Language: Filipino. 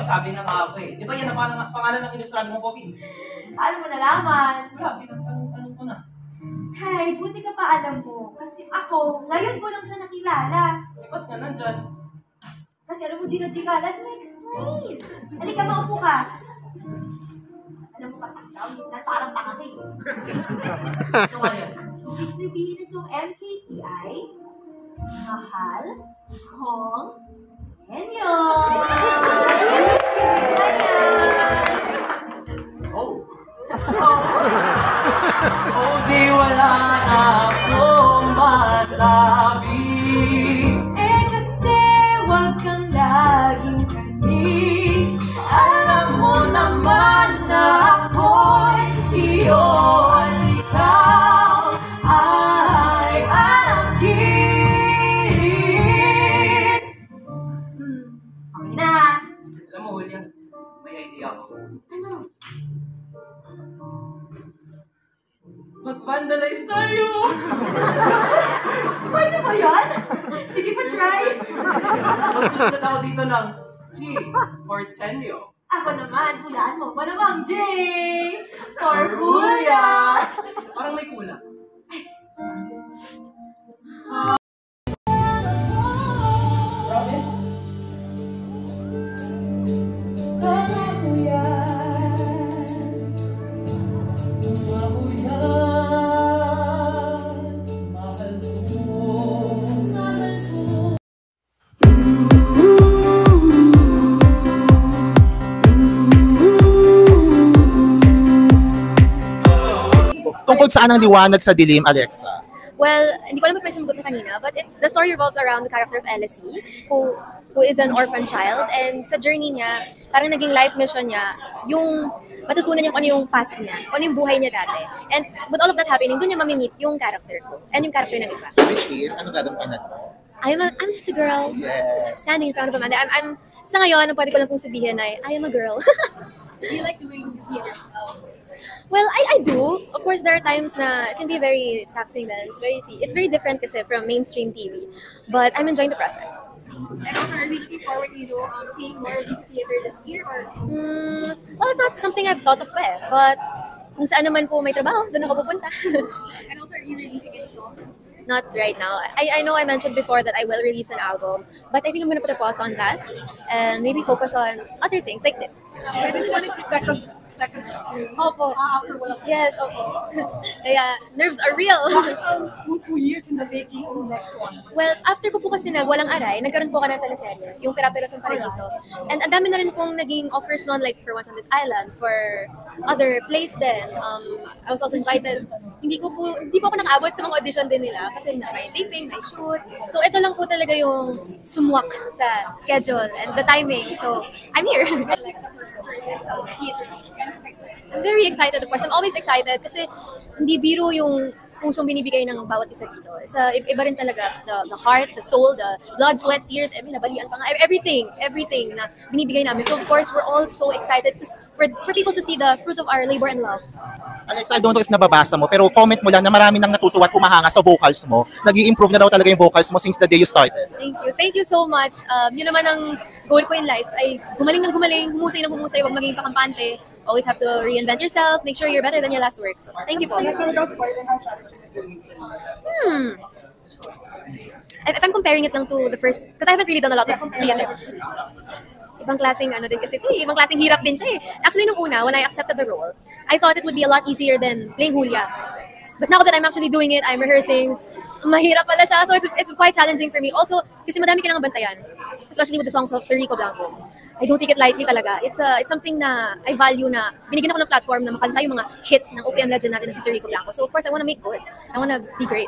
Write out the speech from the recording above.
sabi na nga ako eh. Di ba yan ang pangalan ng ilustrado mo, Pogi? Paano mo nalaman? Grabe, tanong ko na. Hay, buti ka pa alam mo. Kasi ako, ngayon ko lang siya nakilala. Eh, ba't nga nandyan? Kasi alam mo, Gina G, let me explain. Halika, maupo ka. Alam mo kasi ikaw, minsan parang tanga ka eh. Ano nga yan? Ibig sabihin itong MKTI, mahal, kong, henyo. Oh. Oh, di wala na akong masabi. Eh kasi wag kang laging kani. Alam mo naman na ako'y iyon. Ikaw ay akin. Okay na. Alam mo, Julia, may idea ako. Ano? Mag-vandalize tayo! Pwede ba yan? Sige pa, try. Magsusunod ako dito ng C for Tenyo. Ako naman, hulaan mo pa namang J for Julia. Parang may kulang. Promise? Pangako yan. Ako yan, mahal mo. Mahal ko. Tungkol saan ang liwanag sa dilim, Alexa? Well, hindi ko alam kung may sumugot na kanina, but the story revolves around the character of Elsie, who is an orphan child, and sa journey niya, parang naging life mission niya, yung matutunan niya kung ano yung past niya, kung ano yung buhay niya dati. And with all of that happening, doon niya mamimit yung character ko, and yung character ng iba. Which is, ano gagampanan mo? I'm just a girl, Yes. standing in front of Amanda. Sa ngayon, ang pwede ko lang pong sabihin ay, I am a girl. Do you like doing theater stuff? Well, I do. Of course, there are times na it can be very taxing then. It's very different kasi from mainstream TV. But I'm enjoying the process. And also, are we looking forward to seeing more of this theater this year? Or Well, it's not something I've thought of pa eh. But kung saan naman po may trabaho, doon ako pupunta. and also, are you releasing any song? Not right now. I know I mentioned before that I will release an album. But I think I'm gonna put a pause on that. And maybe focus on other things like this. This one is second. Opo. After wala. Yes, opo. Kaya, nerves are real. 2 years in the making of the next one. Well, after ko po kasi Walang Aray, nagkaroon po ako ng teleserye, yung Pera-Pera sa Paraiso. And ang dami na rin pong naging offers noon, like for Once on This Island, for other plays din. I was also invited. Hindi po ako nakaabot sa mga audition din nila kasi may taping, may shoot. So ito lang po talaga yung sumwak sa schedule and the timing. So I'm here. Alexa, for this theater, kind of excited. I'm very excited, of course. I'm always excited kasi hindi biro yung pusong binibigay ng bawat isa dito. Iba rin talaga, the heart, the soul, the blood, sweat, tears, nabalian pa nga, everything na binibigay namin. So of course, we're all so excited for people to see the fruit of our labor and love. Alexa, I don't know if nababasa mo, pero comment mo lang na marami nang natutuwa at umahanga sa vocals mo. Nag-i-improve na daw talaga yung vocals mo since the day you started. Thank you. Thank you so much. Yun naman ang goal ko in life ay gumaling ng gumaling, humusay ng humusay, huwag maging pakampante. Always have to reinvent yourself, make sure you're better than your last work. So, thank you po. Alexa, without spoiling, how challenging is doing it? If I'm comparing it lang to the first, because I haven't really done a lot of theater. Ibang klaseng din kasi, ibang klaseng hirap din siya eh. Actually, nung una, when I accepted the role, I thought it would be a lot easier than playing Julia. But now that I'm actually doing it, I'm rehearsing, mahirap pala siya. So it's quite challenging for me. Also, kasi madami kailangan bantayan. Especially with the songs of Sir Rico Blanco. I don't take it lightly talaga. It's something na I value na binigyan ako ng platform na makanta yung mga hits ng OPM legend natin na si Sir Rico Blanco. So of course, I wanna make good. I wanna be great.